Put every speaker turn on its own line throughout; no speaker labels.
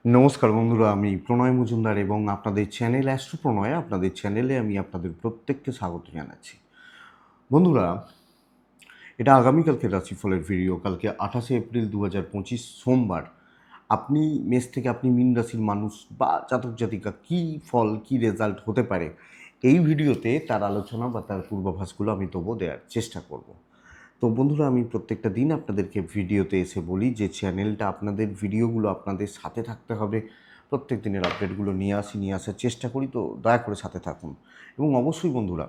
নমস্কার বন্ধুরা, আমি প্রণয় মজুমদার এবং আপনাদের চ্যানেল অ্যাস্ট্রো প্রণয়, আপনাদের চ্যানেলে আমি আপনাদের প্রত্যেককে স্বাগত জানাচ্ছি। বন্ধুরা, এটা আগামীকালকে রাশিফলের ভিডিও। কালকে 28 এপ্রিল 2025 সোমবার। আপনি মেষ থেকে আপনি মীন রাশির মানুষ বা জাতক জাতিকা কী ফল কী রেজাল্ট হতে পারে, এই ভিডিওতে তার আলোচনা বা তার পূর্বাভাসগুলো আমি তবু দেওয়ার চেষ্টা করব। তো বন্ধুরা, আমি প্রত্যেকটা দিন আপনাদেরকে ভিডিওতে এসে বলি যে চ্যানেলটা আপনাদের ভিডিওগুলো আপনাদের সাথে থাকতে হবে। প্রত্যেক দিনের আপডেটগুলো নিয়ে আসার চেষ্টা করি, তো দয়া করে সাথে থাকুন। এবং অবশ্যই বন্ধুরা,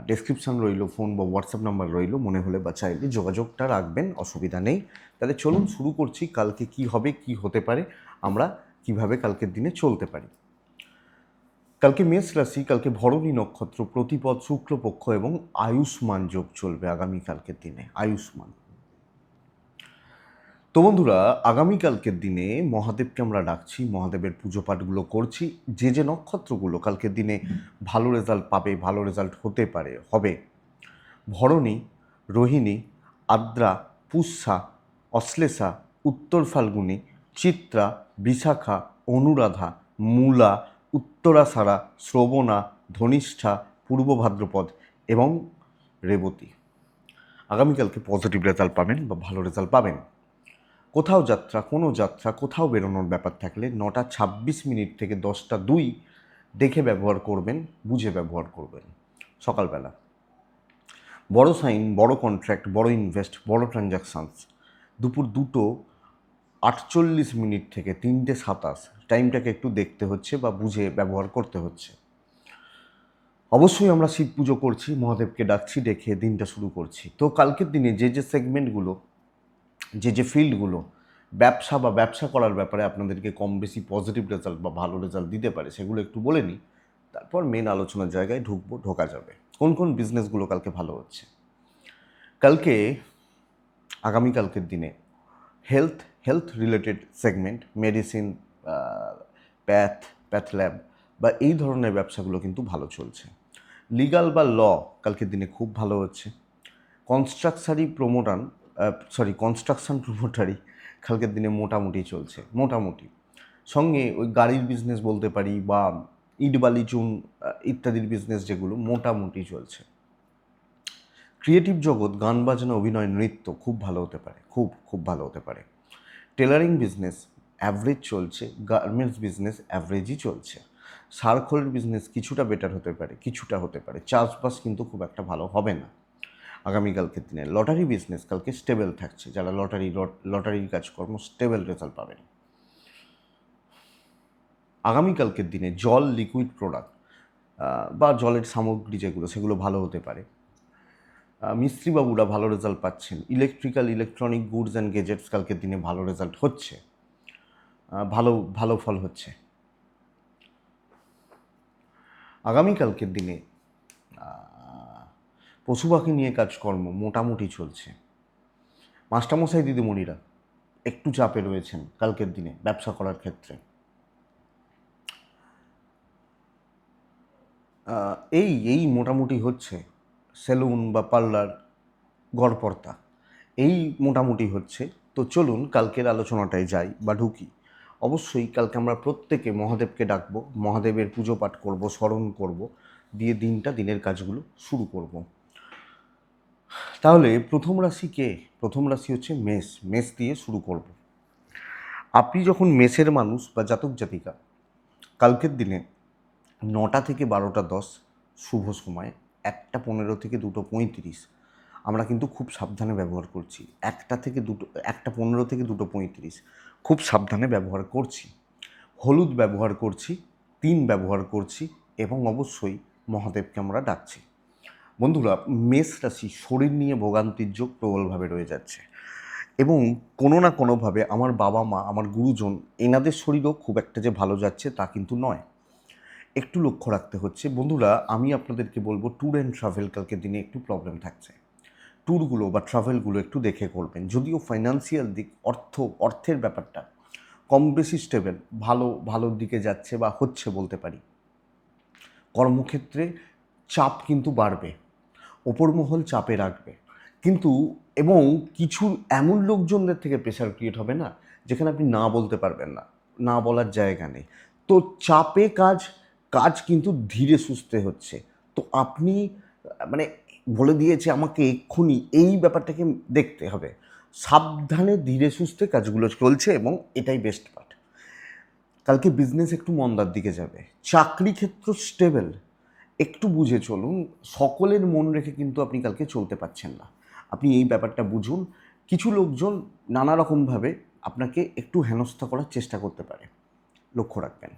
ডেসক্রিপশান রইল, ফোন বা হোয়াটসঅ্যাপ নাম্বার রইল, মনে হলে বা চাইলে যোগাযোগটা রাখবেন, অসুবিধা নেই। তাহলে চলুন শুরু করছি। কালকে কি হবে, কি হতে পারে, আমরা কিভাবে কালকের দিনে চলতে পারি। কালকে মেষ রাশি, কালকে ভরণী নক্ষত্র, প্রতিপদ, শুক্লপক্ষ এবং আয়ুষ্মান যোগ চলবে আগামীকালকের দিনে। আয়ুষ্মান। তো বন্ধুরা, আগামীকালকের দিনে মহাদেবকে আমরা ডাকছি, মহাদেবের পুজো পাঠগুলো করছি। যে যে নক্ষত্রগুলো কালকের দিনে ভালো রেজাল্ট পাবে, ভালো রেজাল্ট হতে পারে, হবে: ভরণী, রোহিণী, আদ্রা, পুষ্যা, অশ্লেষা, উত্তর ফাল্গুনী, চিত্রা, বিশাখা, অনুরাধা, মূলা, উত্তরাষাঢ়া, শ্রবণা, ধনিষ্ঠা, পূর্ব ভাদ্রপদ এবং রেবতী। আগামীকালকে পজিটিভ রেজাল্ট পাবেন বা ভালো রেজাল্ট পাবেন। কোথাও যাত্রা, কোনো যাত্রা, কোথাও বেরোনোর ব্যাপার থাকলে 9:26 থেকে 10:02 দেখে ব্যবহার করবেন, বুঝে ব্যবহার করবেন সকালবেলা। বড় সাইন, বড় কন্ট্রাক্ট, বড় ইনভেস্ট, বড় ট্রানজাকশানস দুপুর 2:48 থেকে 3:27, টাইমটাকে একটু দেখতে হচ্ছে বা বুঝে ব্যবহার করতে হচ্ছে। অবশ্যই আমরা শিব পুজো করছি, মহাদেবকে ডাকছি, ডেকে দিনটা শুরু করছি। তো কালকের দিনে যে যে সেগমেন্টগুলো, যে যে ফিল্ডগুলো ব্যবসা বা ব্যবসা করার ব্যাপারে আপনাদেরকে কম বেশি পজিটিভ রেজাল্ট বা ভালো রেজাল্ট দিতে পারে, সেগুলো একটু বলে নিই, তারপর মেন আলোচনার জায়গায় ঢোকা যাবে। কোন কোন বিজনেসগুলো কালকে ভালো হচ্ছে? কালকে, আগামীকালকের দিনে health related segment, medicine, path lab বা এই ধরনের ব্যবসাগুলো কিন্তু ভালো চলছে। লিগাল বা কালকের দিনে খুব ভালো হচ্ছে। কনস্ট্রাকশন প্রমোটারি কালকের দিনে মোটামুটি চলছে, মোটামুটি। সঙ্গে ওই গাড়ির বিজনেস বলতে পারি, বা ইট বালি চুন ইত্যাদির বিজনেস, যেগুলো মোটামুটি চলছে। ক্রিয়েটিভ জগৎ, গান বাজনা, অভিনয়, নৃত্য খুব ভালো হতে পারে, খুব খুব ভালো হতে পারে। টেলারিং বিজনেস অ্যাভারেজ চলছে, গার্মেন্টস বিজনেস অ্যাভারেজই চলছে। সার বিজনেস কিছুটা বেটার হতে পারে, কিছুটা হতে পারে। চাষবাস কিন্তু খুব একটা ভালো হবে না আগামীকালকের দিনে। লটারি বিজনেস কালকে স্টেবল থাকছে, যারা লটারির কাজকর্ম, স্টেবল রেজাল্ট পাবেন। আগামীকালকের দিনে জল, লিকুইড প্রোডাক্ট বা জলের সামগ্রী যেগুলো, সেগুলো ভালো হতে পারে। মিস্ত্রিবাবুরা ভালো রেজাল্ট পাচ্ছেন। ইলেকট্রনিক গুডস অ্যান্ড গেজেটস কালকের দিনে ভালো রেজাল্ট হচ্ছে, ভালো ভালো ফল হচ্ছে। আগামীকালকের দিনে পশু পাখি নিয়ে কাজকর্ম মোটামুটি চলছে। মাস্টারমশাই দিদিমণিরা একটু চাপে রয়েছেন কালকের দিনে ব্যবসা করার ক্ষেত্রে। এই মোটামুটি হচ্ছে। সেলুন বা পার্লার, গড়পড়তা, এই মোটামুটি হচ্ছে। তো চলুন কালকের আলোচনাটায় যাই বা ঢুকি। অবশ্যই কালকে আমরা প্রত্যেকে মহাদেবকে ডাকবো, মহাদেবের পুজো পাঠ করব, স্মরণ করব, দিয়ে দিনের কাজগুলো শুরু করব। তাহলে প্রথম রাশি কে? প্রথম রাশি হচ্ছে মেষ। মেষ দিয়ে শুরু করব। আপনি যখন মেষের মানুষ বা জাতক জাতিকা, কালকের দিনে 9টা থেকে 12:10 শুভ সময়, 1:15 থেকে 2:35 আমরা কিন্তু খুব সাবধানে ব্যবহার করছি। 1:15 থেকে 2:35 খুব সাবধানে ব্যবহার করছি। হলুদ ব্যবহার করছি, 3 ব্যবহার করছি এবং অবশ্যই মহাদেবকে আমরা ডাকছি। বন্ধুরা, মেষ রাশি শরীর নিয়ে ভোগান্তির যোগ প্রবলভাবে রয়ে যাচ্ছে এবং কোনো না কোনোভাবে আমার বাবা মা, আমার গুরুজন, এনাদের শরীরও খুব একটা যে ভালো যাচ্ছে তা কিন্তু নয়। একটু লক্ষ্য রাখতে হচ্ছে। বন্ধুরা, আমি আপনাদেরকে বলবো, ট্যুর অ্যান্ড ট্রাভেল কালকের দিনে একটু প্রবলেম থাকছে। ট্যুরগুলো বা ট্রাভেলগুলো একটু দেখে করবেন। যদিও ফাইন্যান্সিয়াল দিক, অর্থের ব্যাপারটা কম বেশি স্টেবল, ভালোর দিকে যাচ্ছে বা হচ্ছে বলতে পারি। কর্মক্ষেত্রে চাপ কিন্তু বাড়বে, ওপর মহল চাপে রাখবে কিন্তু, এবং কিছু এমন লোকজনদের থেকে প্রেশার ক্রিয়েট হবে না, যেখানে আপনি না বলতে পারবেন না। না বলার জায়গা নেই। তো চাপে কাজ, কাজ কিন্তু ধীরে সুস্থে হচ্ছে। তো আপনি মানে বলে দিয়েছে আমাকে এক্ষুনি এই ব্যাপারটাকে দেখতে হবে। সাবধানে ধীরে সুস্থে কাজগুলো চলছে এবং এটাই বেস্ট পার্ট। কালকে বিজনেস একটু মন্দার দিকে যাবে, চাকরি ক্ষেত্র স্টেবল, একটু বুঝে চলুন। সকলের মন রেখে কিন্তু আপনি কালকে চলতে পারছেন না, আপনি এই ব্যাপারটা বুঝুন। কিছু লোকজন নানা রকমভাবে আপনাকে একটু হেনস্থা করার চেষ্টা করতে পারে, লক্ষ্য রাখবেন।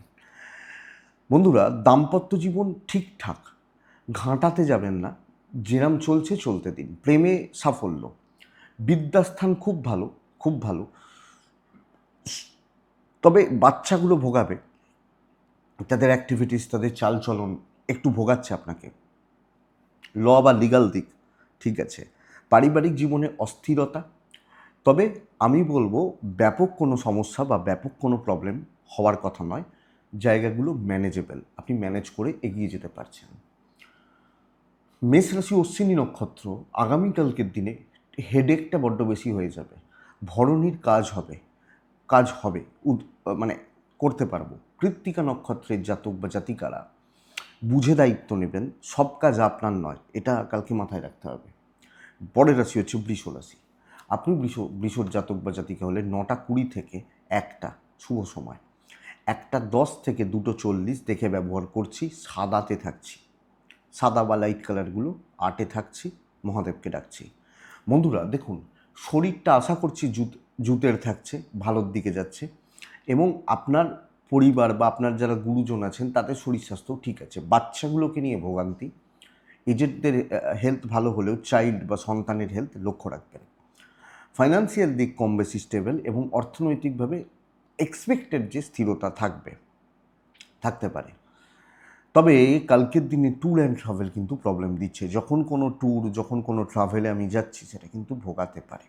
বন্ধুরা, দাম্পত্য জীবন ঠিকঠাক, ঘাঁটাতে যাবেন না, যেরাম চলছে চলতে দিন। প্রেমে সাফল্য, বিদ্যাস্থান খুব ভালো, খুব ভালো। তবে বাচ্চাগুলো ভোগাবে, তাদের অ্যাক্টিভিটিস, তাদের চালচলন একটু ভোগাচ্ছে আপনাকে। ল বা লিগাল দিক ঠিক আছে। পারিবারিক জীবনে অস্থিরতা, তবে আমি বলবো ব্যাপক কোনো সমস্যা বা ব্যাপক কোনো প্রবলেম হওয়ার কথা নয়। জায়গাগুলো ম্যানেজেবল, আপনি ম্যানেজ করে এগিয়ে যেতে পারছেন। মেষ রাশি অশ্বিনী নক্ষত্র, আগামীকালকের দিনে হেডেকটা বড্ড বেশি হয়ে যাবে। ভরণীর কাজ হবে, কাজ হবে, মানে করতে পারবো। কৃত্তিকা নক্ষত্রের জাতক বা জাতিকারা বুঝে দায়িত্ব নেবেন, সব কাজ আপনার নয়, এটা কালকে মাথায় রাখতে হবে। পরের রাশি হচ্ছে বৃষ রাশি। আপনি বৃষর জাতক বা জাতিকা হলে 9:20 থেকে 1টা শুভ সময়, 1:10 থেকে 2:40 দেখে ব্যবহার করছি। সাদাতে থাকছি, সাদা বা লাইট কালারগুলো, আটে থাকছি, মহাদেবকে ডাকছি। বন্ধুরা দেখুন, শরীরটা আশা করছি জুতের থাকছে, ভালোর দিকে যাচ্ছে, এবং আপনার পরিবার বা আপনার যারা গুরুজন আছেন তাদের শরীর স্বাস্থ্য ঠিক আছে। বাচ্চাগুলোকে নিয়ে ভোগান্তি, এজেডদের হেলথ ভালো হলেও চাইল্ড বা সন্তানের হেলথ লক্ষ্য রাখবেন। ফাইন্যান্সিয়াল দিক কম বেশি স্টেবল, এবং অর্থনৈতিকভাবে এক্সপেক্টেড যে স্থিরতা থাকতে পারে। তবে কালকের দিনে ট্যুর অ্যান্ড ট্রাভেল কিন্তু প্রবলেম দিচ্ছে। যখন কোনো ট্যুর, যখন কোনো ট্রাভেলে আমি যাচ্ছি, সেটা কিন্তু ভোগাতে পারে।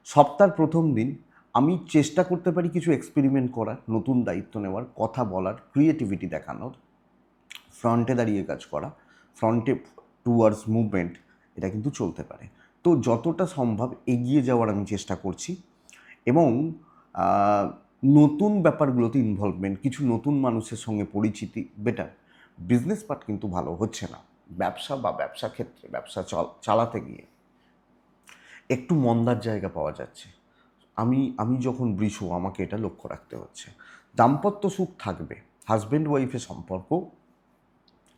সপ্তাহের প্রথম দিন আমি চেষ্টা করতে পারি কিছু এক্সপেরিমেন্ট করার, নতুন দায়িত্ব নেওয়ার, কথা বলার, ক্রিয়েটিভিটি দেখানোর, ফ্রন্টে দাঁড়িয়ে কাজ করা, ফ্রন্টে টুয়ার্ডস মুভমেন্ট, এটা কিন্তু চলতে পারে। তো যতটা সম্ভব এগিয়ে যাওয়ার আমি চেষ্টা করছি, এবং নতুন ব্যাপারগুলোতে ইনভলভমেন্ট, কিছু নতুন মানুষের সঙ্গে পরিচিতি বেটার। বিজনেস পার্ট কিন্তু ভালো হচ্ছে না। ব্যবসা বা ব্যবসা ক্ষেত্রে ব্যবসা চালাতে গিয়ে একটু মন্দার জায়গা পাওয়া যাচ্ছে। আমি যখন বৃষ, আমাকে এটা লক্ষ্য রাখতে হচ্ছে। দাম্পত্য সুখ থাকবে, হাজব্যান্ড ওয়াইফের সম্পর্ক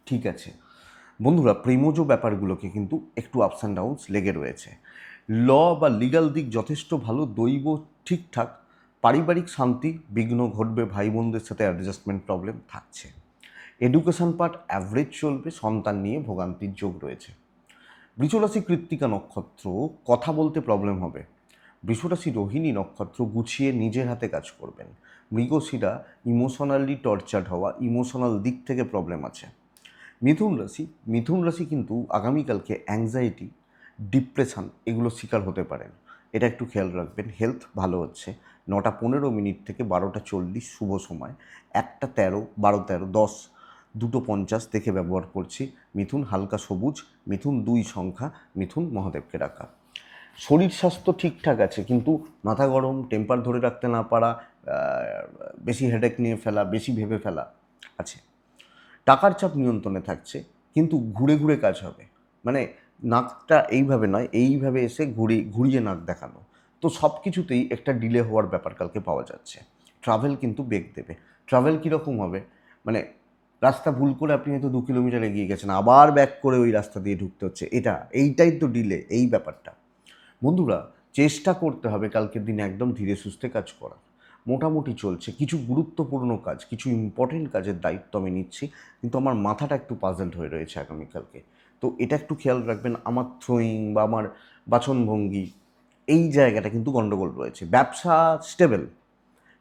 ঠিক আছে। বন্ধুরা, প্রেমজ ব্যাপারগুলোকে কিন্তু একটু আপস অ্যান্ড ডাউনস লেগে রয়েছে। ল বা লিগাল দিক যথেষ্ট ভালো, দৈব ঠিকঠাক। পারিবারিক শান্তি, বিঘ্ন ঘটবে, ভাই বোনদের সাথে অ্যাডজাস্টমেন্ট প্রবলেম থাকছে। এডুকেশন পার্ট অ্যাভারেজ চলবে, সন্তান নিয়ে ভোগান্তির যোগ রয়েছে। বৃষরাশি কৃত্তিকা নক্ষত্র, কথা বলতে প্রবলেম হবে। বৃষরাশি রোহিণী নক্ষত্র, গুছিয়ে নিজের হাতে কাজ করবেন। মৃগশিরা ইমোশনালি টর্চার্ড হওয়া, ইমোশনাল দিক থেকে প্রবলেম আছে। মিথুন রাশি কিন্তু আগামীকালকে অ্যাংজাইটি, ডিপ্রেশন এগুলো শিকার হতে পারেন, এটা একটু খেয়াল রাখবেন। হেলথ ভালো হচ্ছে। 9:15 থেকে 12:40 শুভ সময়, 1:13, 12:13, 10, 2:50 দেখে ব্যবহার করছি। মিথুন হালকা সবুজ, মিথুন 2 সংখ্যা, মিথুন মহাদেবকে ডাকা। শরীর স্বাস্থ্য ঠিকঠাক আছে, কিন্তু মাথা গরম, টেম্পার ধরে রাখতে না পারা, বেশি হেডেক নিয়ে ফেলা, বেশি ভেবে ফেলা আছে। টাকার চাপ নিয়ন্ত্রণে থাকছে, কিন্তু ঘুরে ঘুরে কাজ হবে। মানে নাকটা এইভাবে নয়, এইভাবে এসে ঘুরিয়ে নাক দেখানো। তো সব কিছুতেই একটা ডিলে হওয়ার ব্যাপার কালকে পাওয়া যাচ্ছে। ট্রাভেল কিন্তু বেগ দেবে। ট্রাভেল কীরকম হবে, মানে রাস্তা ভুল করে আপনি হয়তো 2 কিলোমিটার এগিয়ে গেছেন, আবার ব্যাক করে ওই রাস্তা দিয়ে ঢুকতে হচ্ছে, এইটাই তো ডিলে, এই ব্যাপারটা। বন্ধুরা, চেষ্টা করতে হবে কালকের দিনে একদম ধীরে সুস্থে কাজ করার। মোটামুটি চলছে, কিছু গুরুত্বপূর্ণ কাজ, কিছু ইম্পর্টেন্ট কাজের দায়িত্ব আমি নিচ্ছি, কিন্তু আমার মাথাটা একটু পাজলড হয়ে রয়েছে আগামীকালকে। তো এটা একটু খেয়াল রাখবেন। আমার থ্রোয়িং বা আমার বাচনভঙ্গি, এই জায়গাটা কিন্তু গণ্ডগোল রয়েছে। ব্যবসা স্টেবল,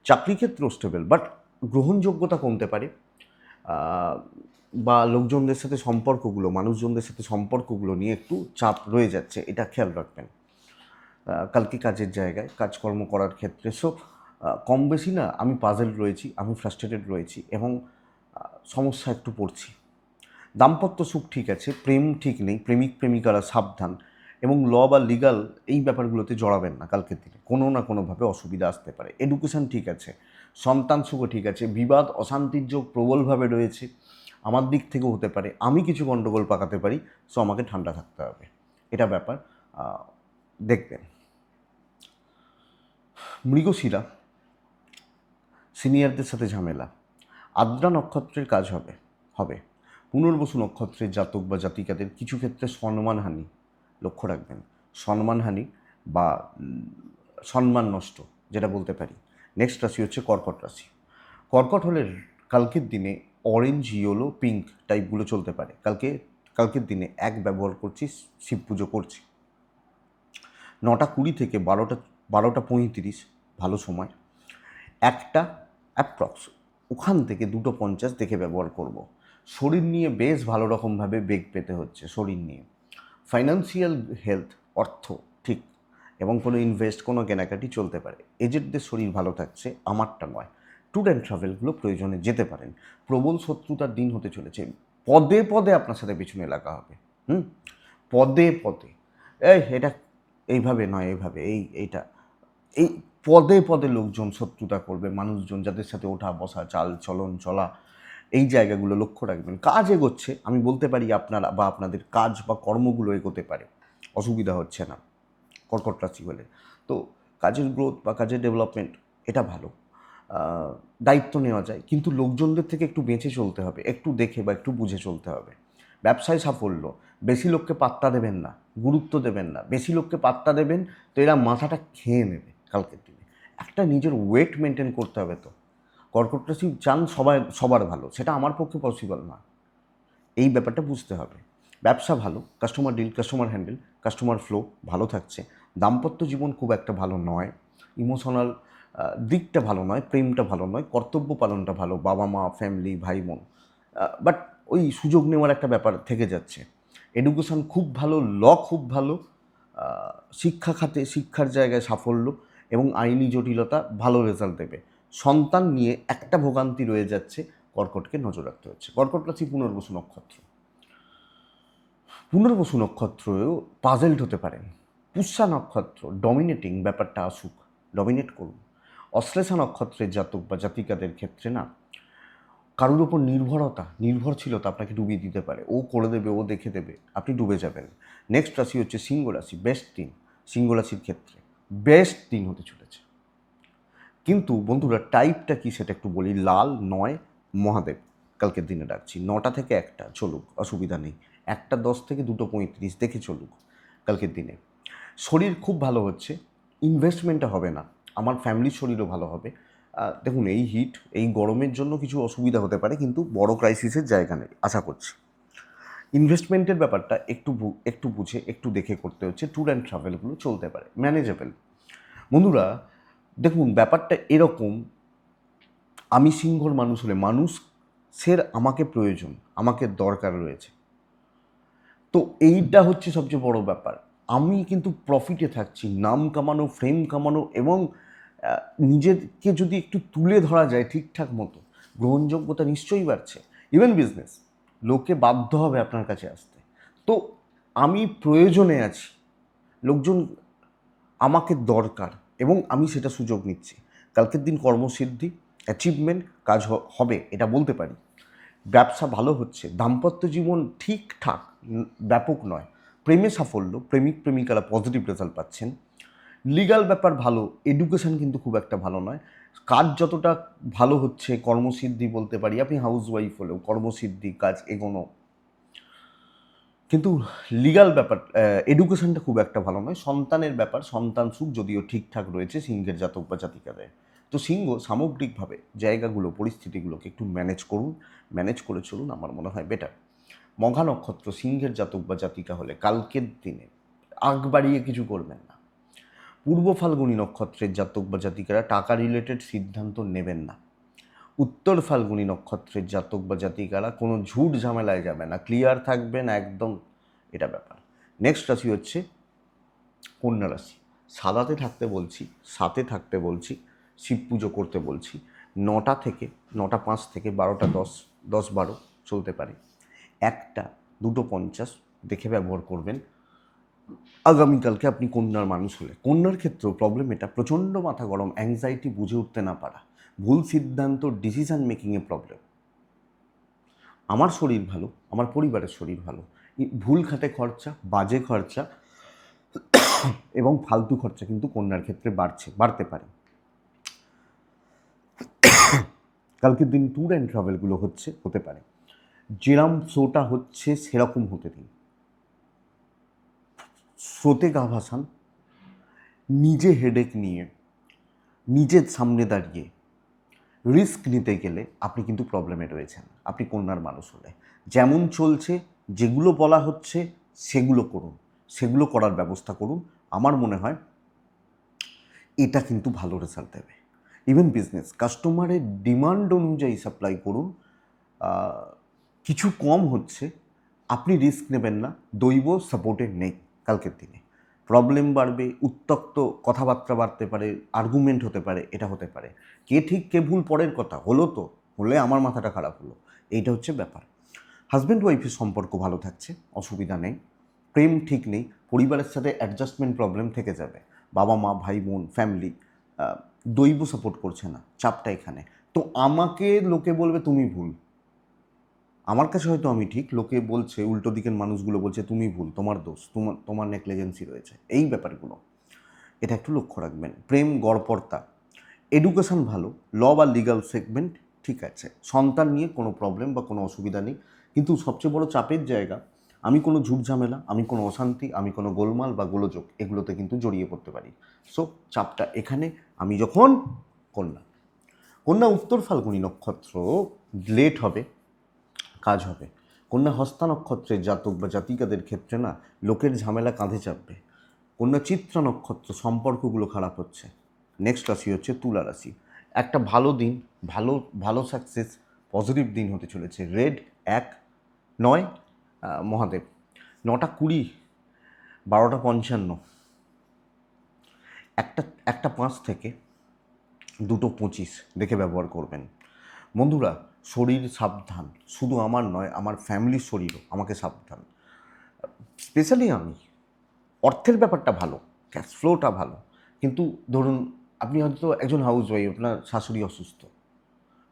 চাকরি ক্ষেত্র স্টেবল, বাট গ্রহণযোগ্যতা কমতে পারে, বা লোকজনদের সাথে সম্পর্কগুলো, মানুষজনদের সাথে সম্পর্কগুলো নিয়ে একটু চাপ রয়ে যাচ্ছে, এটা খেয়াল রাখবেন কালকে কাজের জায়গায় কাজকর্ম করার ক্ষেত্রে। সো কম বেশি না, আমি পাজেল রয়েছি, আমি ফ্রাস্ট্রেটেড রয়েছি, এবং সমস্যা একটু পড়ছি। দাম্পত্য সুখ ঠিক আছে, প্রেম ঠিক নেই, প্রেমিক প্রেমিকারা সাবধান। এবং ল বা লিগাল এই ব্যাপারগুলোতে জড়াবেন না কালকের দিনে, কোনো না কোনোভাবে অসুবিধা আসতে পারে। এডুকেশন ঠিক আছে, সন্তান সুখও ঠিক আছে, বিবাদ অশান্তির যোগ প্রবলভাবে রয়েছে, আমার দিক থেকেও হতে পারে, আমি কিছু গণ্ডগোল পাকাতে পারি, সো আমাকে ঠান্ডা থাকতে হবে, এটা ব্যাপার। দেখবেন মৃগশিরা, সিনিয়রদের সাথে ঝামেলা, আদ্রা নক্ষত্রের কাজ হবে হবে পুনর্বসু নক্ষত্রের জাতক বা জাতিকাদের কিছু ক্ষেত্রে সম্মানহানি লক্ষ্য রাখবেন, সম্মানহানি বা সম্মান নষ্ট যেটা বলতে পারি। নেক্সট রাশি হচ্ছে কর্কট রাশি। কর্কট হলে কালকের দিনে অরেঞ্জ, ইয়েলো, পিঙ্ক টাইপগুলো চলতে পারে। কালকের দিনে এক ব্যবহার করছি, শিব পুজো করছি। 9টা 20 থেকে 12টা 35 ভালো সময়। একটা অ্যাপ্রক্স ওখান থেকে 2:50 দেখে ব্যবহার করব। শরীর নিয়ে বেশ ভালো রকমভাবে বেগ পেতে হচ্ছে, শরীর নিয়ে ফাইন্যান্সিয়াল হেলথ, অর্থ ঠিক, এবং কোনো ইনভেস্ট, কোনো কেনাকাটি চলতে পারে। এজেন্টদের শরীর ভালো থাকছে, আমারটা নয়। ট্যুর অ্যান্ড ট্রাভেলগুলো প্রয়োজনে যেতে পারেন। প্রবল শত্রুতার দিন হতে চলেছে, পদে পদে আপনার সাথে পেছনে লাগা হবে। পদে পদে এটা এইভাবে নয়, এইভাবে এইটা এই পদে পদে লোকজন শত্রুতা করবে, মানুষজন যাদের সাথে ওঠা বসা, চাল চলন চলা, এই জায়গাগুলো লক্ষ্য রাখবেন। কাজ এগোচ্ছে, আমি বলতে পারি আপনারা বা আপনাদের কাজ বা কর্মগুলো এগোতে পারে, অসুবিধা হচ্ছে না কর্কট রাশি হলে। তো কাজের গ্রোথ বা কাজের ডেভেলপমেন্ট এটা ভালো, দায়িত্ব নেওয়া যায়, কিন্তু লোকজনদের থেকে একটু বেঁচে চলতে হবে, একটু দেখে বা একটু বুঝে চলতে হবে। ব্যবসায় সাফল্য, বেশি লোককে পাত্তা দেবেন না, গুরুত্ব দেবেন না। বেশি লোককে পাত্তা দেবেন তো এরা মাথাটা খেয়ে নেবে কালকের দিনে। একটা নিজের ওয়েট মেনটেন করতে হবে। তো কর্কট রাশি চান সবার ভালো, সেটা আমার পক্ষে পসিবল না, এই ব্যাপারটা বুঝতে হবে। ব্যবসা ভালো, customer deal, customer handle, customer flow ভালো থাকছে। দাম্পত্য জীবন খুব একটা ভালো নয়, ইমোশনাল দিকটা ভালো নয়, প্রেমটা ভালো নয়, কর্তব্য পালনটা ভালো, বাবা মা, ফ্যামিলি, ভাই বোন, বাট ওই সুযোগ নেওয়ার একটা ব্যাপার থেকে যাচ্ছে। এডুকেশন খুব ভালো, ল খুব ভালো, শিক্ষা খাতে শিক্ষার জায়গায় সাফল্য এবং আইনি জটিলতা ভালো রেজাল্ট দেবে। সন্তান নিয়ে একটা ভোগান্তি রয়ে যাচ্ছে, কর্কটকে নজর রাখতে হচ্ছে। কর্কট রাশি পুনর্বসু নক্ষত্র। পুনর্বসু নক্ষত্রেও পাজেলড হতে পারেন। পুষ্যা নক্ষত্র ডমিনেটিং ব্যাপারটা আসুক, ডমিনেট করুন। অশ্লেষা নক্ষত্রের জাতক বা জাতিকাদের ক্ষেত্রে না কারোর ওপর নির্ভরশীলতা আপনাকে ডুবিয়ে দিতে পারে। ও করে দেবে, ও দেখে দেবে, আপনি ডুবে যাবেন। নেক্সট রাশি হচ্ছে সিংহ রাশি। বেস্ট দিন সিংহ রাশির ক্ষেত্রে, বেস্ট দিন হতে চলেছে। কিন্তু বন্ধুরা টাইপটা কি সেটা একটু বলি। লাল 9 মহাদেব কালকের দিনে ডাকছি। 9টা থেকে 1টা চলুক, অসুবিধা নেই। 1টা 10 থেকে 2:35 দেখে চলুক কালকের দিনে। শরীর খুব ভালো হচ্ছে, ইনভেস্টমেন্টটা হবে না, আমার ফ্যামিলির শরীরও ভালো হবে। দেখুন এই হিট, এই গরমের জন্য কিছু অসুবিধা হতে পারে, কিন্তু বড় ক্রাইসিসের জায়গা নেই আশা করছি। ইনভেস্টমেন্টের ব্যাপারটা একটু বুঝে একটু দেখে করতে হচ্ছে। ট্যুর অ্যান্ড ট্রাভেলগুলো চলতে পারে, ম্যানেজেবল। বন্ধুরা দেখুন ব্যাপারটা এরকম, আমি সিংহর মানুষ হলে মানুষের আমাকে প্রয়োজন, আমাকে দরকার রয়েছে। তো এইটা হচ্ছে সবচেয়ে বড় ব্যাপার। আমি কিন্তু প্রফিটে থাকছি, নাম কামানো, ফ্রেম কামানো, এবং নিজেকে যদি একটু তুলে ধরা যায় ঠিকঠাক মতো, গ্রহণযোগ্যতা নিশ্চয়ই বাড়ছে। ইভেন বিজনেস, লোকে বাধ্য হবে আপনার কাছে আসতে। তো আমি প্রয়োজনে আছি, লোকজন আমাকে দরকার, এবং আমি সেটা সুযোগ নিচ্ছি। কালকের দিন কর্মসিদ্ধি, অ্যাচিভমেন্ট, কাজ হবে এটা বলতে পারি। ব্যবসা ভালো হচ্ছে, দাম্পত্য জীবন ঠিকঠাক, ব্যাপক নয়। প্রেমে সাফল্য, প্রেমিক প্রেমিকারা পজিটিভ রেজাল্ট পাচ্ছেন। লিগাল ব্যাপার ভালো, এডুকেশন কিন্তু খুব একটা ভালো নয়। কাজ যতটা ভালো হচ্ছে, কর্মসিদ্ধি বলতে পারি, আপনি হাউসওয়াইফ হলেও কর্মসিদ্ধি, কাজ এগোনো, কিন্তু লিগাল ব্যাপার, এডুকেশনটা খুব একটা ভালো নয়। সন্তানের ব্যাপার, সন্তান সুখ যদিও ঠিকঠাক রয়েছে সিংহের জাতক বা জাতিকাদের। তো সিংহ সামগ্রিকভাবে জায়গাগুলো, পরিস্থিতিগুলোকে একটু ম্যানেজ করুন, ম্যানেজ করে চলুন, আমার মনে হয় বেটার। মঘা নক্ষত্র সিংহের জাতক বা জাতিকা হলে কালকের দিনে আগ বাড়িয়ে কিছু করবেন না। পূর্ব ফাল্গুনী নক্ষত্রের জাতক বা জাতিকারা টাকা রিলেটেড সিদ্ধান্ত নেবেন না। উত্তর ফাল্গুনী নক্ষত্রের জাতক বা জাতিকারা কোনো ঝুট ঝামেলায় যাবে না, ক্লিয়ার থাকবেন একদম, এটা ব্যাপার। নেক্সট রাশি হচ্ছে কন্যা রাশি। সাদাতে থাকতে বলছি, সাথে থাকতে বলছি, শিব পুজো করতে বলছি। 9টা 5 থেকে 12টা 10, 10-12 চলতে পারে। 1টা 2:50 দেখে ব্যবহার করবেন। আগামীকালকে আপনি কন্যার মানুষ হলে, কন্যার ক্ষেত্রেও প্রবলেম এটা, প্রচণ্ড মাথা গরম, অ্যাংজাইটি, বুঝে উঠতে না পারা, ভুল সিদ্ধান্ত, ডিসিশান মেকিংয়ে প্রবলেম। আমার শরীর ভালো, আমার পরিবারের শরীর ভালো, ভুল খাতে খরচা, বাজে খরচা এবং ফালতু খরচা কিন্তু কন্যার ক্ষেত্রে বাড়তে পারে। কালকের দিন ট্যুর অ্যান্ড ট্রাভেলগুলো হতে পারে, যেরম শোটা হচ্ছে সেরকম হতে দিন। স্রোতে গা ভাসান, নিজে হেডেক নিয়ে, নিজের সামনে দাঁড়িয়ে রিস্ক নিতে গেলে আপনি কিন্তু প্রবলেমে রয়েছেন। আপনি কন্যার মানুষ হলে যেমন চলছে, যেগুলো বলা হচ্ছে সেগুলো করুন, সেগুলো করার ব্যবস্থা করুন। আমার মনে হয় এটা কিন্তু ভালো রেজাল্ট দেবে। ইভেন বিজনেস, কাস্টমারের ডিমান্ড অনুযায়ী সাপ্লাই করুন। কিছু কম হচ্ছে, আপনি রিস্ক নেবেন না, দৈব সাপোর্টে নেই। কালকের দিনে প্রবলেম বাড়বে, উত্তক্ত কথাবার্তা বাড়তে পারে, আর্গুমেন্ট হতে পারে, এটা হতে পারে। কে ঠিক কে ভুল পরের কথা, হলে আমার মাথাটা খারাপ হলো, এইটা হচ্ছে ব্যাপার। হাজব্যান্ড ওয়াইফের সম্পর্ক ভালো থাকছে, অসুবিধা নেই। প্রেম ঠিক নেই, পরিবারের সাথে অ্যাডজাস্টমেন্ট প্রবলেম থেকে যাবে। বাবা মা, ভাই বোন, ফ্যামিলি দৈব সাপোর্ট করছে না, চাপটা এখানে। তো আমাকে লোকে বলবে তুমি ভুল, আমার কাছে হয়তো আমি ঠিক, লোকে বলছে, উল্টো দিকের মানুষগুলো বলছে তুমি ভুল, তোমার দোষ, তোমার নেগলিজেন্সি রয়েছে, এই ব্যাপারগুলো এটা একটু লক্ষ্য রাখবেন। প্রেম গড়পড়তা, এডুকেশন ভালো, ল বা লিগাল সেগমেন্ট ঠিক আছে, সন্তান নিয়ে কোনো প্রবলেম বা কোনো অসুবিধা নেই। কিন্তু সবচেয়ে বড় চাপের জায়গা, আমি কোনো ঝুট ঝামেলা, আমি কোনো অশান্তি, আমি কোনো গোলমাল বা গোলযোগ এগুলোতে কিন্তু জড়িয়ে পড়তে পারি। সো চাপটা এখানে। আমি যখন কন্যা, কন্যা উত্তর ফাল্গুনী নক্ষত্র, লেট হবে, কাজ হবে। কন্যা হস্তা নক্ষত্রের জাতক বা জাতিকাদের ক্ষেত্রে না, লোকের ঝামেলা কাঁধে চাপবে। কন্যা চিত্রা নক্ষত্র, সম্পর্কগুলো খারাপ হচ্ছে। নেক্সট রাশি হচ্ছে তুলা রাশি। একটা ভালো দিন, ভালো ভালো সাকসেস, পজিটিভ দিন হতে চলেছে। রেড 1-9 মহাদেব, 9টা 20, 12টা 55, একটা 5 থেকে 2টো 25 দেখে ব্যবহার করবেন। বন্ধুরা, শরীর সাবধান, শুধু আমার নয়, আমার ফ্যামিলির শরীরও আমাকে সাবধান। স্পেশালি আমি, অর্থের ব্যাপারটা ভালো, ক্যাশ ফ্লোটা ভালো, কিন্তু ধরুন আপনি হয়তো একজন হাউস ওয়াইফ, আপনার শাশুড়ি অসুস্থ,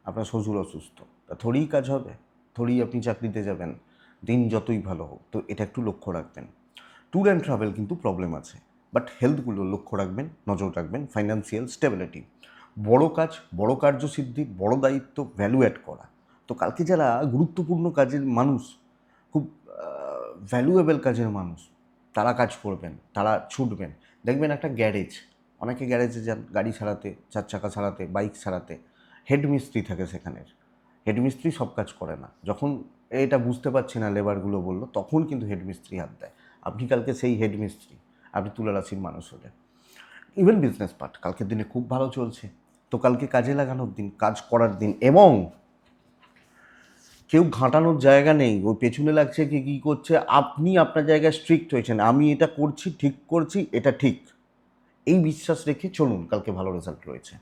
আপনার শ্বশুর অসুস্থ, তা থোড়িই কাজ হবে, থোড়িই আপনি চাকরিতে যাবেন, দিন যতই ভালো হোক। তো এটা একটু লক্ষ্য রাখবেন। ট্যুর অ্যান্ড ট্রাভেল কিন্তু প্রবলেম আছে, বাট হেলথগুলো লক্ষ্য রাখবেন, নজর রাখবেন। ফাইন্যান্সিয়াল স্টেবিলিটি, বড় কাজ, বড় কার্যসিদ্ধি, বড় দায়িত্ব, ভ্যালু অ্যাড করা। তো কালকে যারা গুরুত্বপূর্ণ কাজের মানুষ, খুব ভ্যালুয়েবল কাজের মানুষ, তারা কাজ করবেন, তারা ছুটবেন। দেখবেন একটা গ্যারেজ, অনেকে গ্যারেজে যান গাড়ি সারাতে, 4 চাকা সারাতে, বাইক সারাতে, হেড মিস্ত্রি থাকে সেখানের। হেড মিস্ত্রি সব কাজ করে না, যখন এটা বুঝতে পারছে না লেবারগুলো বললো, তখন কিন্তু হেড মিস্ত্রি হাত দেয়। আপনি কালকে সেই হেড মিস্ত্রি, আপনি তুলা রাশির মানুষ হলে। ইভেন বিজনেস পার্ট কালকের দিনে খুব ভালো চলছে। তো কালকে কাজে লাগানোর দিন, কাজ করার দিন, এবং কেউ ঘাঁটানোর জায়গা নেই। ওই পেছনে লাগছে কি কী করছে, আপনি আপনার জায়গায় স্ট্রিক্ট হয়েছেন, আমি এটা করছি, ঠিক করছি, এটা ঠিক, এই বিশ্বাস রেখে চলুন, কালকে ভালো রেজাল্ট রয়েছে।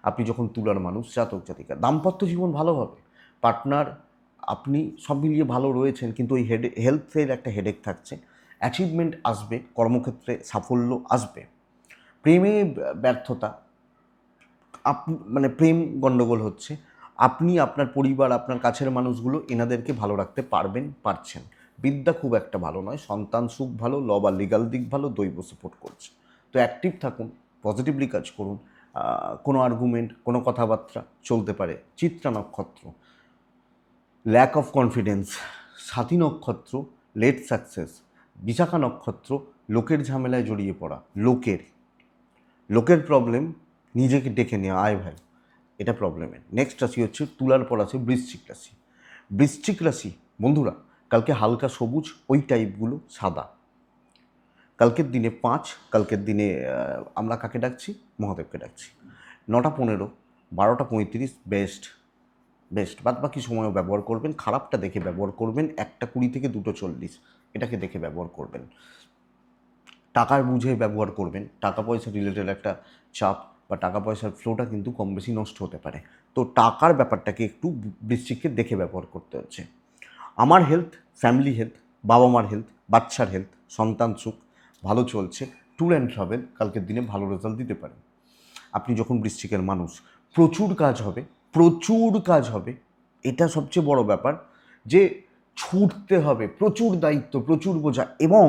আপনি যখন তুলার মানুষ, জাতক জাতিকা, দাম্পত্য জীবন ভালো হবে। পার্টনার, আপনি সব মিলিয়ে ভালো রয়েছেন, কিন্তু ওই হেলথের একটা হেডেক থাকছে। অ্যাচিভমেন্ট আসবে, কর্মক্ষেত্রে সাফল্য আসবে। প্রেমে ব্যর্থতা, মানে প্রেম গণ্ডগোল হচ্ছে, আপনি, আপনার পরিবার, আপনার কাছের মানুষগুলো এনাদেরকে ভালো রাখতে পারছেন। বিদ্যা খুব একটা ভালো নয়, সন্তান সুখ ভালো, ল বা লিগাল দিক ভালো, দৈব সাপোর্ট করছে। তো অ্যাক্টিভ থাকুন, পজিটিভলি কাজ করুন। কোনো আর্গুমেন্ট, কোনো কথাবার্তা চলতে পারে। চিত্রা নক্ষত্র, ল্যাক অফ কনফিডেন্স। স্বাতী নক্ষত্র, লেট সাকসেস। বিশাখা নক্ষত্র, লোকের ঝামেলায় জড়িয়ে পড়া, লোকের প্রবলেম, নিজেকে ডেকে নেওয়া, আয় ভাই, এটা প্রবলেমের। নেক্সট রাশি হচ্ছে তুলার পর আছে বৃশ্চিক রাশি। বৃশ্চিক রাশি বন্ধুরা, কালকে হালকা সবুজ, ওই টাইপগুলো সাদা। কালকের দিনে 5, কালকের দিনে আমরা কাকে ডাকছি, মহাদেবকে ডাকছি। 9টা 15, 12টা 35 বেস্ট। বাদ বাকি সময়ও ব্যবহার করবেন, খারাপটা দেখে ব্যবহার করবেন। 1টা 20 থেকে 2টো 40, এটাকে দেখে ব্যবহার করবেন। টাকার বুঝে ব্যবহার করবেন। টাকা পয়সা রিলেটেড একটা চাপ বা টাকা পয়সার ফ্লোটা কিন্তু কম বেশি নষ্ট হতে পারে। তো টাকার ব্যাপারটাকে একটু বৃশ্চিককে দেখে ব্যবহার করতে হচ্ছে। আমার হেলথ, ফ্যামিলি হেলথ, বাবা মার হেলথ, বাচ্চার হেলথ, সন্তান সুখ, ভালো চলছে, ট্যুর অ্যান্ড ট্রাভেল কালকের দিনে ভালো রেজাল্ট দিতে পারে। আপনি যখন বৃশ্চিকের মানুষ, প্রচুর কাজ হবে, প্রচুর কাজ হবে, এটা সবচেয়ে বড় ব্যাপার, যে ছুটতে হবে, প্রচুর দায়িত্ব, প্রচুর বোঝা, এবং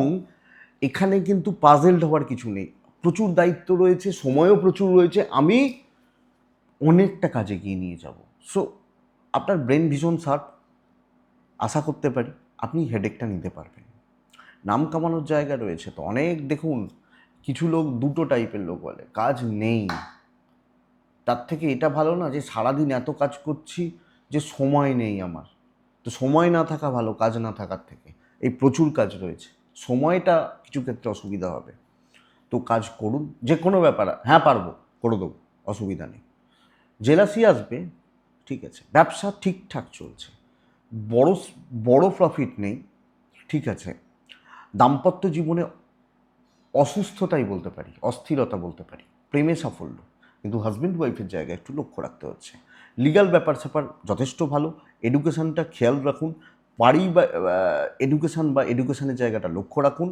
এখানে কিন্তু পাজেলড হওয়ার কিছু নেই, প্রচুর দায়িত্ব রয়েছে, সময়ও প্রচুর রয়েছে, আমি অনেকটা কাজে গিয়ে নিয়ে যাব। সো আপনার ব্রেন ভীষণ শার্প, আশা করতে পারি আপনি হেডেকটা নিতে পারবেন। নাম কামানোর জায়গা রয়েছে তো অনেক। দেখুন, কিছু লোক দুটো টাইপের লোক বলে কাজ নেই, তার থেকে এটা ভালো না যে সারাদিন এত কাজ করছি যে সময় নেই আমার। তো সময় না থাকা ভালো কাজ না থাকার থেকে। এই প্রচুর কাজ রয়েছে, সময়টা কিছু ক্ষেত্রে অসুবিধা হবে, তো কাজ করুন, যে কোনো ব্যাপার, হ্যাঁ পারবো করে দেবো, অসুবিধা নেই। জেলাসি আসবে, ঠিক আছে, ব্যবসা ঠিকঠাক চলছে, বড় বড় প্রফিট নেই, ঠিক আছে। দাম্পত্য জীবনে অসুস্থতাই বলতে পারি, অস্থিরতা বলতে পারি, প্রেমে সাফল্য, কিন্তু হাজব্যান্ড ওয়াইফের জায়গায় একটু লক্ষ্য রাখতে হচ্ছে। লিগ্যাল ব্যাপার স্যাপার যথেষ্ট ভালো, এডুকেশানটা খেয়াল রাখুন, এডুকেশান বা এডুকেশানের জায়গাটা লক্ষ্য রাখুন।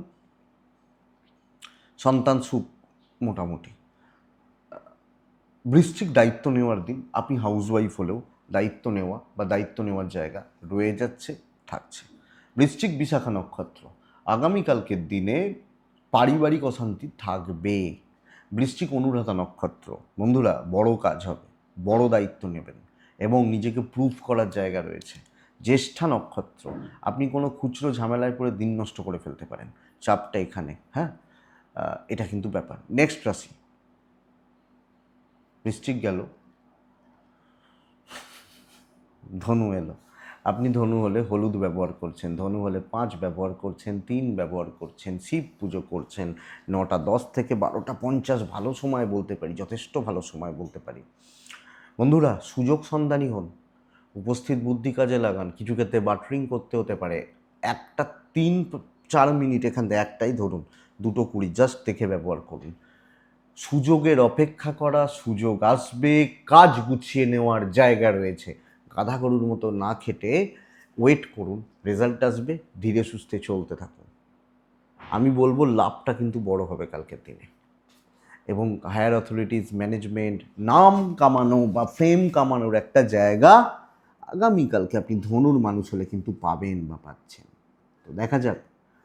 সন্তান সুখ মোটামুটি। বৃশ্চিক দায়িত্ব নেওয়ার দিন, আপনি হাউসওয়াইফ হলেও দায়িত্ব নেওয়া বা দায়িত্ব নেওয়ার জায়গা রয়ে যাচ্ছে, থাকছে। বৃশ্চিক বিশাখা নক্ষত্র, আগামীকালকের দিনে পারিবারিক অশান্তি থাকবে। বৃশ্চিক অনুরাধা নক্ষত্র, বন্ধুরা বড় কাজ হবে, বড় দায়িত্ব নেবেন এবং নিজেকে প্রুভ করার জায়গা রয়েছে। জ্যেষ্ঠা নক্ষত্র, আপনি কোনো খুচরো ঝামেলায় পড়ে দিন নষ্ট করে ফেলতে পারেন, চাপটা এখানে, হ্যাঁ, এটা কিন্তু ব্যাপার। নেক্সট রাশি বৃশ্চিক গেল, ধনু এলো। আপনি ধনু হলে হলুদ ব্যবহার করছেন, ধনু হলে 5 ব্যবহার করছেন, 3 ব্যবহার করছেন, শিব পুজো করছেন। 9:10 থেকে 12:50 ভালো সময় বলতে পারি, যথেষ্ট ভালো সময় বলতে পারি। বন্ধুরা সুযোগ সন্ধানী হন, উপস্থিত বুদ্ধি কাজে লাগান, কিছু ক্ষেত্রে বাটরিং করতে হতে পারে। একটা 3-4 মিনিট এখান থেকে একটাই ধরুন, 2:20 জাস্ট দেখে ব্যবহার করুন। সুযোগের অপেক্ষা করা, সুযোগ আসবে, কাজ গুছিয়ে নেওয়ার জায়গা রয়েছে। গাধা গরুর মতো না খেটে ওয়েট করুন, রেজাল্ট আসবে, ধীরে সুস্থে চলতে থাকুন। আমি বলবো লাভটা কিন্তু বড় হবে কালকের দিনে, এবং হায়ার অথরিটিস, ম্যানেজমেন্ট, নাম কামানো বা ফেম কামানোর একটা জায়গা আগামীকালকে আপনি ধনুর মানুষ হলে কিন্তু পাবেন বা পাচ্ছেন। তো দেখা যাক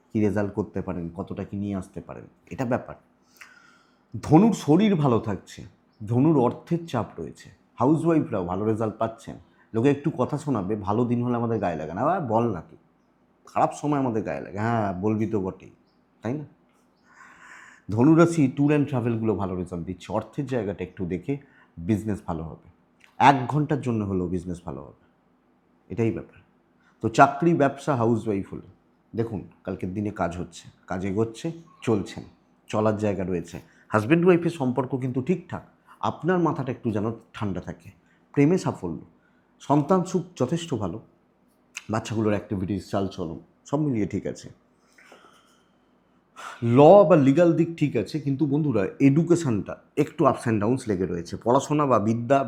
কী রেজাল্ট করতে পারেন, কতটা কি নিয়ে আসতে পারেন, এটা ব্যাপার। ধনুর শরীর ভালো থাকছে, ধনুর অর্থের চাপ রয়েছে, হাউসওয়াইফরাও ভালো রেজাল্ট পাচ্ছেন। লোকে একটু কথা শোনাবে, ভালো দিন হলে আমাদের গায়ে লাগে না, বল না তুই, খারাপ সময় আমাদের গায়ে লাগে, হ্যাঁ বলবি তো বটেই, তাই না? ধনুরাশি ট্যুর অ্যান্ড ট্রাভেলগুলো ভালো রেজাল্ট দিচ্ছে, অর্থের জায়গাটা একটু দেখে বিজনেস ভালো হবে, 1 ঘন্টার জন্য হলেও বিজনেস ভালো হবে, এটাই ব্যাপার। তো চাকরি, ব্যবসা, হাউসওয়াইফ হলো, দেখুন কালকের দিনে কাজ হচ্ছে, কাজ এগোচ্ছে, চলছেন, চলার জায়গা রয়েছে। হাজব্যান্ড ওয়াইফের সম্পর্ক কিন্তু ঠিকঠাক, আপনার মাথাটা একটু যেন ঠান্ডা থাকে। প্রেমে সাফল্য, সন্তান সুখ যথেষ্ট ভালো, বাচ্চাগুলোর অ্যাক্টিভিটিস, চালচলন সব মিলিয়ে ঠিক আছে। ল বা লিগাল দিক ঠিক আছে, কিন্তু বন্ধুরা এডুকেশানটা একটু আপস অ্যান্ড ডাউনস লেগে রয়েছে। পড়াশোনা বা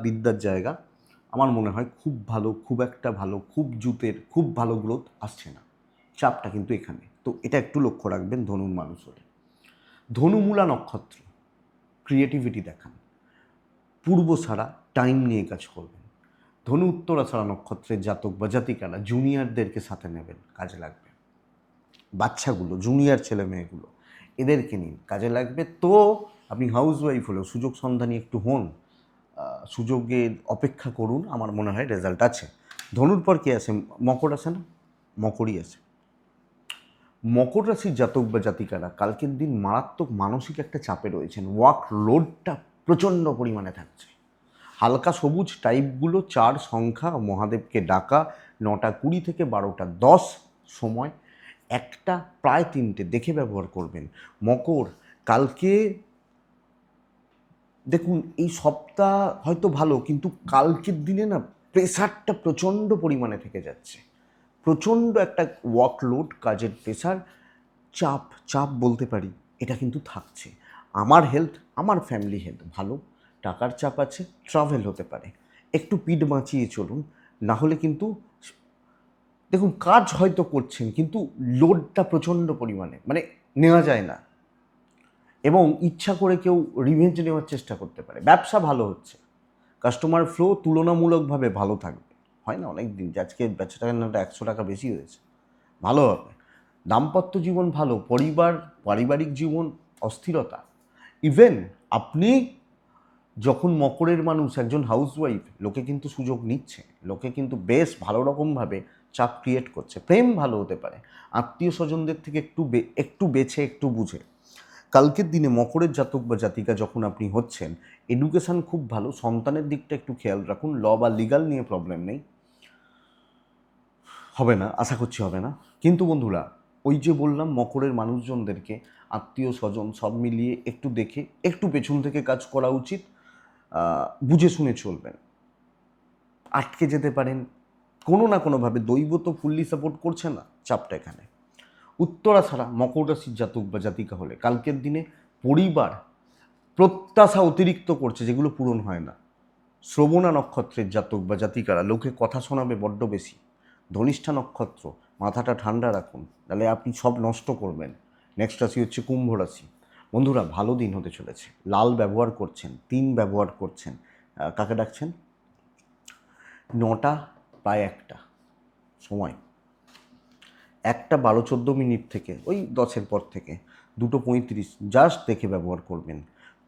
বিদ্যার জায়গা আমার মনে হয় খুব ভালো, খুব একটা ভালো, খুব জুতের খুব ভালো গ্রোথ আসছে না, চাপটা কিন্তু এখানে। তো এটা একটু লক্ষ্য রাখবেন ধনুর মানুষ হলে। ধনুমূলা নক্ষত্র, ক্রিয়েটিভিটি দেখান, পূর্ব ছাড়া টাইম নিয়ে কাজ করবেন। ধনু উত্তরাছাড়া নক্ষত্রের জাতক বা জাতিকারা জুনিয়রদেরকে সাথে নেবেন, কাজে লাগবে। বাচ্চাগুলো, জুনিয়র ছেলে মেয়েগুলো, এদেরকে নিন, কাজে লাগবে। তো আপনি হাউসওয়াইফ হলেও সুযোগ সন্ধানী একটু হন, সুযোগের অপেক্ষা করুন, আমার মনে হয় রেজাল্ট আছে। ধনুর পর কে আছে? মকর আছে না? মকরই আছে। মকর রাশির জাতক বা জাতিকারা কালকের দিন মারাত্মক মানসিক একটা চাপে রয়েছেন, ওয়ার্ক লোডটা প্রচণ্ড পরিমাণে থাকছে। হালকা সবুজ টাইপগুলো 4 সংখ্যা, মহাদেবকে ডাকা, 9:20 থেকে 12:10 সময়, একটা প্রায় 3টে দেখে ব্যবহার করবেন। মকর, কালকে দেখুন এই সপ্তাহ হয়তো ভালো, কিন্তু কালকের দিনে না প্রেশারটা প্রচণ্ড পরিমাণে থেকে যাচ্ছে, প্রচণ্ড একটা ওয়ার্কলোড, কাজের প্রেশার, চাপ চাপ বলতে পারি, এটা কিন্তু থাকছে। আমার হেলথ, আমার ফ্যামিলি হেলথ ভালো, টাকার চাপ আছে, ট্রাভেল হতে পারে, একটু পিঠ বাঁচিয়ে চলুন, না হলে কিন্তু দেখুন কাজ হয়তো করছেন কিন্তু লোডটা প্রচণ্ড পরিমাণে, মানে নেওয়া যায় না, এবং ইচ্ছা করে কেউ রিভেঞ্জ নেওয়ার চেষ্টা করতে পারে। ব্যবসা ভালো হচ্ছে, কাস্টমার ফ্লো তুলনামূলকভাবে ভালো থাকবে। হয় না অনেক দিন যে আজকে বেচা কেনাটা 100 টাকা বেশি হয়েছে, ভালো হবে। দাম্পত্য জীবন ভালো, পারিবারিক জীবন অস্থিরতা। ইভেন আপনি যখন মকরের মানুষ, একজন হাউসওয়াইফ, লোকে কিন্তু সুযোগ নিচ্ছে, লোকে কিন্তু বেশ ভালো রকমভাবে চাপ ক্রিয়েট করছে। প্রেম ভালো হতে পারে, আত্মীয় স্বজনদের থেকে একটু বেছে একটু বুঝে। কালকের দিনে মকরের জাতক বা জাতিকা যখন আপনি হচ্ছেন, এডুকেশান খুব ভালো, সন্তানের দিকটা একটু খেয়াল রাখুন। ল বা লিগাল নিয়ে প্রবলেম নেই, হবে না, আশা করছি হবে না। কিন্তু বন্ধুরা, ওই যে বললাম মকরের মানুষজনদেরকে আত্মীয় স্বজন সব মিলিয়ে একটু দেখে একটু পেছন থেকে কাজ করা উচিত। বুঝে শুনে চলবেন, আটকে যেতে পারেন কোনো না কোনোভাবে। দৈব তো ফুললি সাপোর্ট করছে না, চাপটা এখানে। উত্তরা ছাড়া মকর রাশির জাতক বা জাতিকা হলে কালকের দিনে পরিবার প্রত্যাশা অতিরিক্ত করছে, যেগুলো পূরণ হয় না। শ্রবণা নক্ষত্রের জাতক বা জাতিকারা লোকে কথা শোনাবে বড্ড বেশি। ধনিষ্ঠা নক্ষত্র, মাথাটা ঠান্ডা রাখুন, তাহলে আপনি সব নষ্ট করবেন। নেক্সট রাশি হচ্ছে কুম্ভ রাশি। বন্ধুরা, ভালো দিন হতে চলেছে। লাল ব্যবহার করছেন, 3 ব্যবহার করছেন, কাকে ডাকছেন? 9টা প্রায় 1টা সময়, 1:12-14 থেকে ওই 10-এর পর থেকে 2:35 জাস্ট দেখে ব্যবহার করবেন।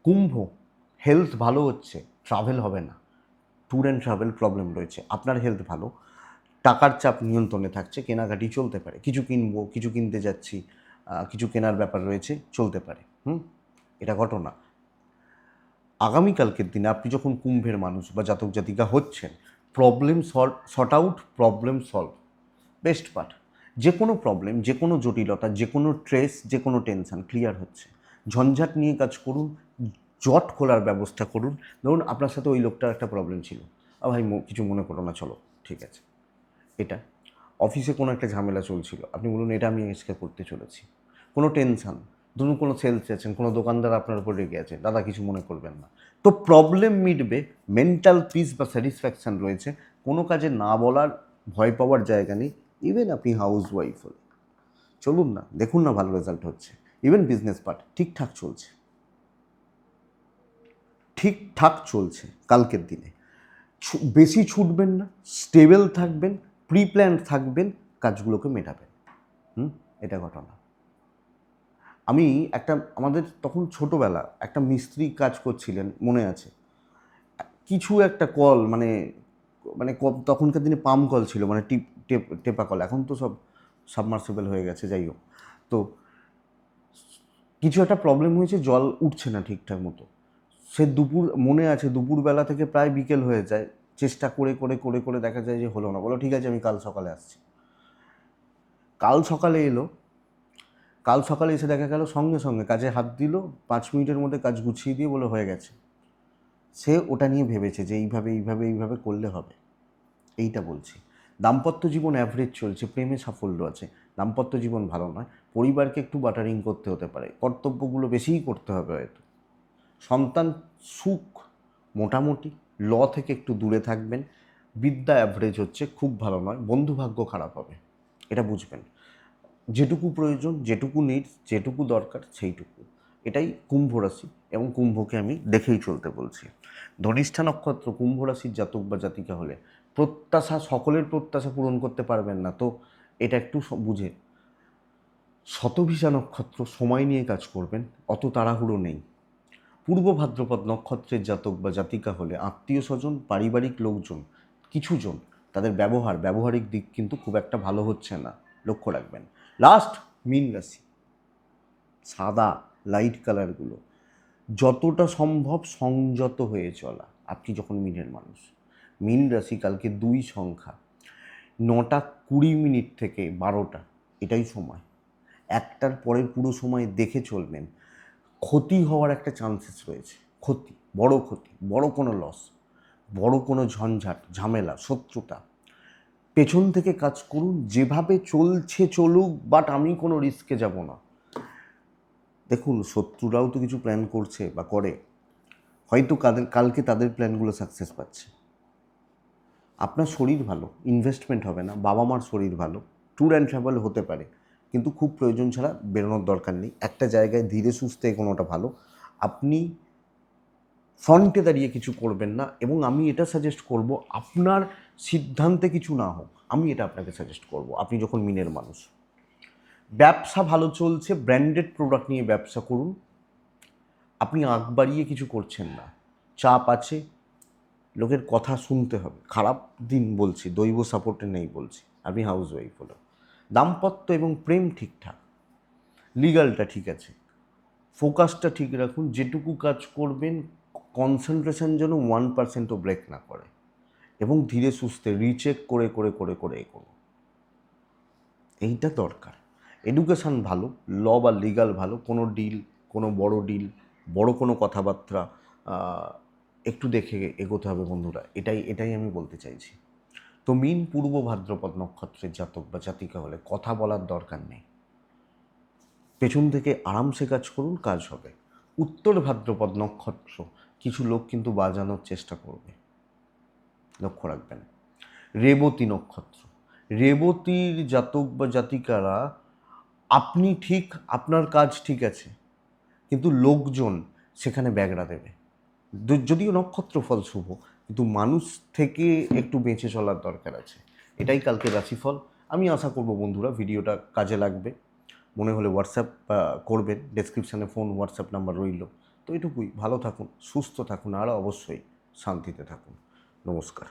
কুম্ভ, হেলথ ভালো হচ্ছে, ট্রাভেল হবে না, ট্যুর অ্যান্ড ট্রাভেল প্রবলেম রয়েছে। আপনার হেলথ ভালো, টাকার চাপ নিয়ন্ত্রণে থাকছে, কেনাকাটি চলতে পারে, কিছু কিনবো, কিছু কিনতে যাচ্ছি, কিছু কেনার ব্যাপার রয়েছে, চলতে পারে। এটা ঘটনা। আগামীকালকের দিনে আপনি যখন কুম্ভের মানুষ বা জাতক জাতিকা হচ্ছেন, problem sort out, problem solve, best part. যে কোনো প্রবলেম, যে কোনো জটিলতা, যে কোনো ট্রেস, যে কোনো টেনশন ক্লিয়ার হচ্ছে। ঝঞ্ঝাট নিয়ে কাজ করুন, জট খোলার ব্যবস্থা করুন। ধরুন আপনার সাথে ওই লোকটার একটা প্রবলেম ছিল, ভাই কিছু মনে করো না, চলো ঠিক আছে। এটা অফিসে কোনো একটা ঝামেলা চলছিল, আপনি বলুন এটা আমি আজকে করতে চলেছি। কোনো টেনশান, ধরুন কোনো সেলস আছেন, কোনো দোকানদার আপনার উপর রেগে আছে, দাদা কিছু মনে করবেন না, তো প্রবলেম মিটবে, মেন্টাল পিস বা স্যাটিসফ্যাকশান রয়েছে, কোনো কাজে না বলার, ভয় পাওয়ার জায়গা নেই। ইভেন আপনি হাউস ওয়াইফ হলে চলুন না, দেখুন না ভালো রেজাল্ট হচ্ছে। ইভেন বিজনেস পার্ট ঠিকঠাক চলছে, ঠিকঠাক চলছে কালকের দিনে। বেশি ছুটবেন না, স্টেবল থাকবেন, প্রি প্ল্যান থাকবেন, কাজগুলোকে মেটাবেন। এটা ঘটনা। আমি আমাদের তখন ছোটোবেলা একটা মিস্ত্রি কাজ করছিলেন, মনে আছে, কিছু একটা কল, মানে মানে তখনকার দিনে পাম্প কল ছিল, মানে টেপা কল, এখন তো সব সাবমার্সিবল হয়ে গেছে, যাই হোক। তো কিছু একটা প্রবলেম হয়েছে, জল উঠছে না ঠিকঠাক মতো। সে মনে আছে দুপুরবেলা থেকে প্রায় বিকেল হয়ে যায়, চেষ্টা করে করে করে করে দেখা যায় যে হলো না। বলো ঠিক আছে, আমি কাল সকালে আসছি। কাল সকালে এলো, কাল সকালে এসে দেখা গেল সঙ্গে সঙ্গে কাজে হাত দিল, 5 মিনিটের মধ্যে কাজ গুছিয়ে দিয়ে বলে হয়ে গেছে। সে ওটা নিয়ে ভেবেছে যে এইভাবে এইভাবে এইভাবে করলে হবে। এইটা বলছি। দাম্পত্য জীবন অ্যাভারেজ চলছে, প্রেমে সাফল্য আছে, দাম্পত্য জীবন ভালো নয়। পরিবারকে একটু বাটারিং করতে হতে পারে, কর্তব্যগুলো বেশিই করতে হবে হয়তো। সন্তান সুখ মোটামুটি, ল থেকে একটু দূরে থাকবেন। বিদ্যা অ্যাভারেজ হচ্ছে, খুব ভালো নয়। বন্ধুভাগ্য খারাপ হবে, এটা বুঝবেন। যেটুকু প্রয়োজন, যেটুকু নিডস, যেটুকু দরকার সেইটুকু। এটাই কুম্ভ রাশি, এবং কুম্ভকে আমি দেখেই চলতে বলছি। ধনিষ্ঠা নক্ষত্র কুম্ভ রাশির জাতক বা জাতিকা হলে সকলের প্রত্যাশা পূরণ করতে পারবেন না, তো এটা একটু বুঝে। শতভিষা নক্ষত্র, সময় নিয়ে কাজ করবেন, অত তাড়াহুড়ো নেই। পূর্ব ভাদ্রপদ নক্ষত্রের জাতক বা জাতিকা হলে আত্মীয় স্বজন, পারিবারিক লোকজন, কিছুজন, তাদের ব্যবহারিক দিক কিন্তু খুব একটা ভালো হচ্ছে না, লক্ষ্য রাখবেন। লাস্ট, মীন রাশি। সাদা লাইট কালারগুলো যতটা সম্ভব সংযত হয়ে চলা। আপনি যখন মীনের মানুষ, মীন রাশি কালকে 2 সংখ্যা, 9:20 থেকে 12টা, এটাই সময়। 1টার পরের পুরো সময় দেখে চলবেন। ক্ষতি হওয়ার একটা চান্সেস রয়েছে, ক্ষতি, বড় কোনো লস, বড় কোনো ঝঞ্ঝাট, ঝামেলা, শত্রুতা। পেছন থেকে কাজ করুন, যেভাবে চলছে চলুক, বাট আমি কোনো রিস্কে যাব না। দেখুন, শত্রুরাও তো কিছু প্ল্যান করছে বা করে, হয়তো কালকে তাদের প্ল্যানগুলো সাকসেস পাচ্ছে। আপনার শরীর ভালো, ইনভেস্টমেন্ট হবে না, বাবা মার শরীর ভালো, ট্যুর অ্যান্ড ট্রাভেল হতে পারে, কিন্তু খুব প্রয়োজন ছাড়া বেরোনোর দরকার নেই। একটা জায়গায় ধীরে সুস্থে এগোনোটা ভালো। আপনি ফ্রন্টে দাঁড়িয়ে কিছু করবেন না, এবং আমি এটা সাজেস্ট করব আপনার সিদ্ধান্তে কিছু না হোক, আমি এটা আপনাকে সাজেস্ট করব। আপনি যখন মিনের মানুষ, ব্যবসা ভালো চলছে, ব্র্যান্ডেড প্রোডাক্ট নিয়ে ব্যবসা করুন। আপনি আগ বাড়িয়ে কিছু করছেন না, চাপ আছে, লোকের কথা শুনতে হবে। খারাপ দিন বলছি, দৈব সাপোর্টে নেই বলছি। আপনি হাউস ওয়াইফ হলো, দাম্পত্য এবং প্রেম ঠিকঠাক, লিগালটা ঠিক আছে, ফোকাসটা ঠিক রাখুন। যেটুকু কাজ করবেন কনসেন্ট্রেশন যেন 1%ও ব্রেক না করে, এবং ধীরে সুস্থে রিচেক করে করে করে করে এগোনো, এইটা দরকার। এডুকেশান ভালো, ল বা লিগাল ভালো, কোনো ডিল, কোনো ডিল, বড় কোনো কথাবার্তা একটু দেখে এগোতে হবে বন্ধুরা। এটাই আমি বলতে চাইছি। তো মিন পূর্ব ভাদ্রপদ নক্ষত্রের জাতক বা জাতিকা হলে কথা বলার দরকার নেই, পেছন থেকে আরামসে কাজ করুন, কাজ হবে। উত্তর ভাদ্রপদ নক্ষত্র, কিছু লোক কিন্তু বাজানোর চেষ্টা করবে, লক্ষ্য রাখবেন। রেবতী নক্ষত্র, রেবতীর জাতক বা জাতিকারা, আপনি ঠিক, আপনার কাজ ঠিক আছে, কিন্তু লোকজন সেখানে ব্যাগড়া দেবে। যদিও নক্ষত্র ফল শুভ, কিন্তু মানুষ থেকে একটু বেঁচে চলার দরকার আছে। এটাই কালকে রাশিফল। আমি আশা করব বন্ধুরা ভিডিওটা কাজে লাগবে। মনে হলে হোয়াটসঅ্যাপ করবেন, ডেসক্রিপশানে ফোন হোয়াটসঅ্যাপ নাম্বার রইল। তো এটুকুই, ভালো থাকুন, সুস্থ থাকুন, আর অবশ্যই শান্তিতে থাকুন। নমস্কার।